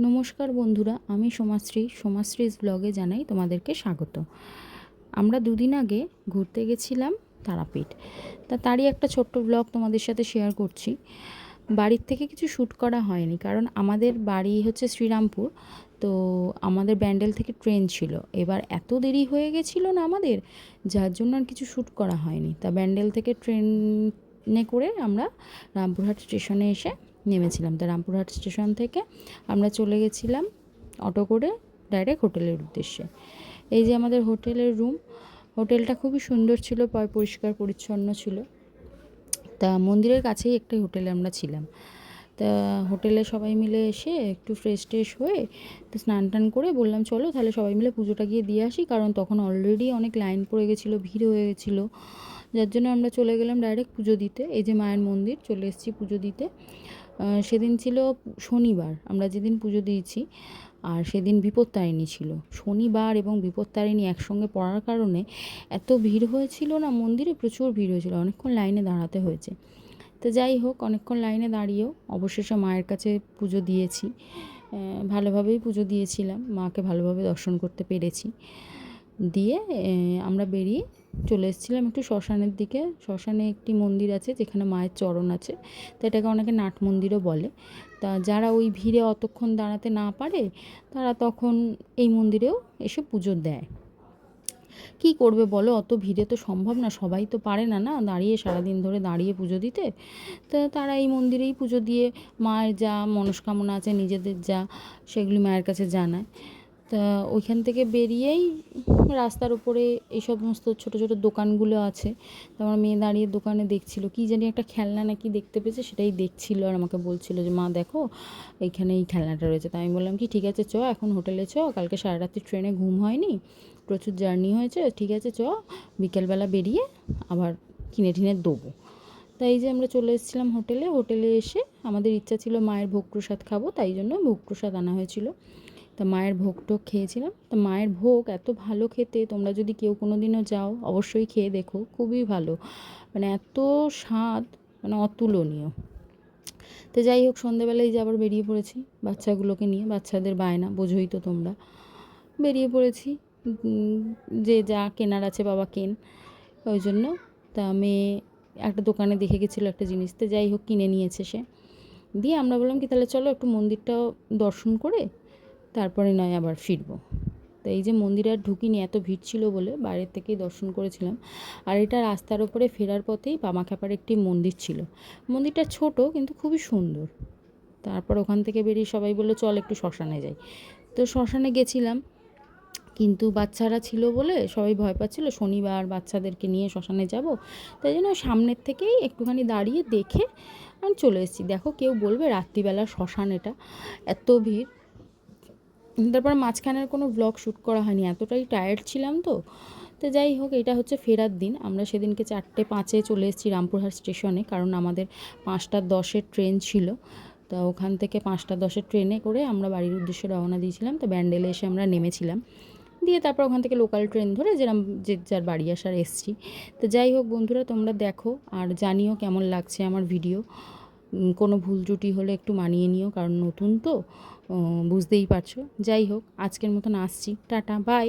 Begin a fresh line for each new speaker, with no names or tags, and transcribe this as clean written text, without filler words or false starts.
নমস্কার বন্ধুরা, আমি সোমাশ্রীস ব্লগে জানাই তোমাদেরকে স্বাগত। আমরা দুদিন আগে ঘুরতে গেছিলাম তারাপীঠ। তারই একটা ছোট্ট ব্লগ তোমাদের সাথে শেয়ার করছি। বাড়ির থেকে কিছু শ্যুট করা হয়নি, কারণ আমাদের বাড়ি হচ্ছে শ্রীরামপুর। তো আমাদের ব্যান্ডেল থেকে ট্রেন ছিল, এবার এত দেরি হয়ে গেছিলো না আমাদের, যার জন্য আর কিছু শ্যুট করা হয়নি। তা ব্যান্ডেল থেকে ট্রেনে করে আমরা রামপুরহাট স্টেশনে এসে নেমেছিলাম। তা রামপুরহাট স্টেশন থেকে আমরা চলে গেছিলাম অটো করে ডাইরেক্ট হোটেলের উদ্দেশ্যে। এই যে আমাদের হোটেলের রুম, হোটেলটা খুবই সুন্দর ছিল, পরিষ্কার পরিচ্ছন্ন ছিল। তা মন্দিরের কাছেই একটা হোটেলে আমরা ছিলাম। তা হোটেলে সবাই মিলে এসে একটু ফ্রেশ হয়ে তো স্নান টান করে বললাম চলো তাহলে সবাই মিলে পুজোটা গিয়ে দিয়ে আসি, কারণ তখন অলরেডি অনেক লাইন পড়ে গেছিলো, ভিড় হয়ে গেছিলো। যার জন্য আমরা চলে গেলাম ডাইরেক্ট পুজো দিতে। এই যে মায়ের মন্দির, চলে এসেছি পুজো দিতে। সেদিন ছিল শনিবার, আমরা যেদিন পুজো দিয়েছি, আর সেদিন বিপত্তারিণী ছিল। শনিবার এবং বিপত্তারিণী একসঙ্গে পড়ার কারণে এত ভিড় হয়েছিল না, মন্দিরে প্রচুর ভিড় হয়েছিল, অনেকক্ষণ লাইনে দাঁড়াতে হয়েছে। তো যাই হোক, অনেকক্ষণ লাইনে দাঁড়িয়েও অবশেষে মায়ের কাছে পুজো দিয়েছি। ভালোভাবেই পুজো দিয়েছিলাম, মাকে ভালোভাবে দর্শন করতে পেরেছি। দিয়ে আমরা বেরিয়ে চলে এসেছিলাম একটু শ্মশানের দিকে। শ্মশানে একটি মন্দির আছে যেখানে মায়ের চরণ আছে, তো এটাকে অনেকে নাট মন্দিরও বলে। তা যারা ওই ভিড়ে অতক্ষণ দাঁড়াতে না পারে, তারা তখন এই মন্দিরেও এসে পুজো দেয়। কি করবে বলো, অত ভিড়ে তো সম্ভব না, সবাই তো পারে না না দাঁড়িয়ে সারাদিন ধরে দাঁড়িয়ে পুজো দিতে। তো তারা এই মন্দিরেই পুজো দিয়ে মায়ের যা মনস্কামনা আছে, নিজেদের যা, সেগুলি মায়ের কাছে জানায়। তা ওইখান থেকে বেরিয়েই রাস্তার উপরে এই সমস্ত ছোটো ছোটো দোকানগুলো আছে। তো আমার মেয়ে দাঁড়িয়ে দোকানে দেখছিল, কি জানি একটা খেলনা নাকি দেখতে পেয়েছে, সেটাই দেখছিল আর আমাকে বলছিল যে মা দেখো এইখানে এই খেলনাটা রয়েছে। তো আমি বললাম কি ঠিক আছে চ, এখন হোটেলে চ, কালকে সারা রাত্রি ট্রেনে ঘুম হয়নি, প্রচুর জার্নি হয়েছে, ঠিক আছে চ, বিকেলবেলা বেরিয়ে আবার কিনে টিনে দেবো। তাই যে আমরা চলে এসেছিলাম হোটেলে এসে আমাদের ইচ্ছা ছিল মায়ের ভোগ প্রসাদ খাবো, তাই জন্য ভোগ প্রসাদ আনা হয়েছিল। তা মায়ের ভোগ টোগ খেয়েছিলাম। তা মায়ের ভোগ এত ভালো খেতে, তোমরা যদি কেউ কোনো দিনও যাও অবশ্যই খেয়ে দেখো, খুবই ভালো, মানে এত স্বাদ, মানে অতুলনীয়। তো যাই হোক, সন্ধেবেলায় যে আবার বেরিয়ে পড়েছি বাচ্চাগুলোকে নিয়ে, বাচ্চাদের বায়না বোঝোই তো তোমরা, বেরিয়ে পড়েছি। যে যা কেনার আছে বাবা কেন, ওই জন্য। তা মেয়ে একটা দোকানে দেখে গেছিলো একটা জিনিস, তো যাই হোক কিনে নিয়েছে সে। দিয়ে আমরা বললাম কি তাহলে চলো একটু মন্দিরটাও দর্শন করে তারপরে নয় আবার ফিরবো। তো এই যে মন্দিরে আর ঢুকিনি, এত ভিড় ছিল বলে বাইরের থেকেই দর্শন করেছিলাম। আর এটা রাস্তার ওপরে ফেরার পথেই বামাখ্যাপার একটি মন্দির ছিল। মন্দিরটা ছোট কিন্তু খুবই সুন্দর। তারপর ওখান থেকে বেরিয়ে সবাই বললো চল একটু শ্মশানে যাই। তো শ্মশানে গেছিলাম, কিন্তু বাচ্চারা ছিল বলে সবাই ভয় পাচ্ছিল, শনিবার বাচ্চাদেরকে নিয়ে শ্মশানে যাব, তাই জন্য সামনের থেকেই একটুখানি দাঁড়িয়ে দেখে আমি চলে এসেছি। দেখো কেউ বলবে রাত্রিবেলা শ্মশান, এটা এত ভিড়। তারপর মাঝখানের কোনো ব্লগ শ্যুট করা হয়নি, এতটাই টায়ার্ড ছিলাম তো। তো যাই হোক, এটা হচ্ছে ফেরার দিন। আমরা সেদিনকে 4:05 চলে এসেছি রামপুরহাট স্টেশনে, কারণ আমাদের 5:10 ট্রেন ছিল। তো ওখান থেকে 5:10 ট্রেনে করে আমরা বাড়ির উদ্দেশ্যে রওনা দিয়েছিলাম। তো ব্যান্ডেলে এসে আমরা নেমেছিলাম, দিয়ে তারপর ওখান থেকে লোকাল ট্রেন ধরে যেরকম যে যার বাড়ি আসার এসছি। তো যাই হোক বন্ধুরা, তোমরা দেখো আর জানিও কেমন লাগছে আমার ভিডিও। কোনো ভুল ত্রুটি হলে একটু মানিয়ে নিও, কারণ নতুন তো, বুঝতেই পারছো। যাই হোক, আজকের মতন আসছি, টাটা বাই।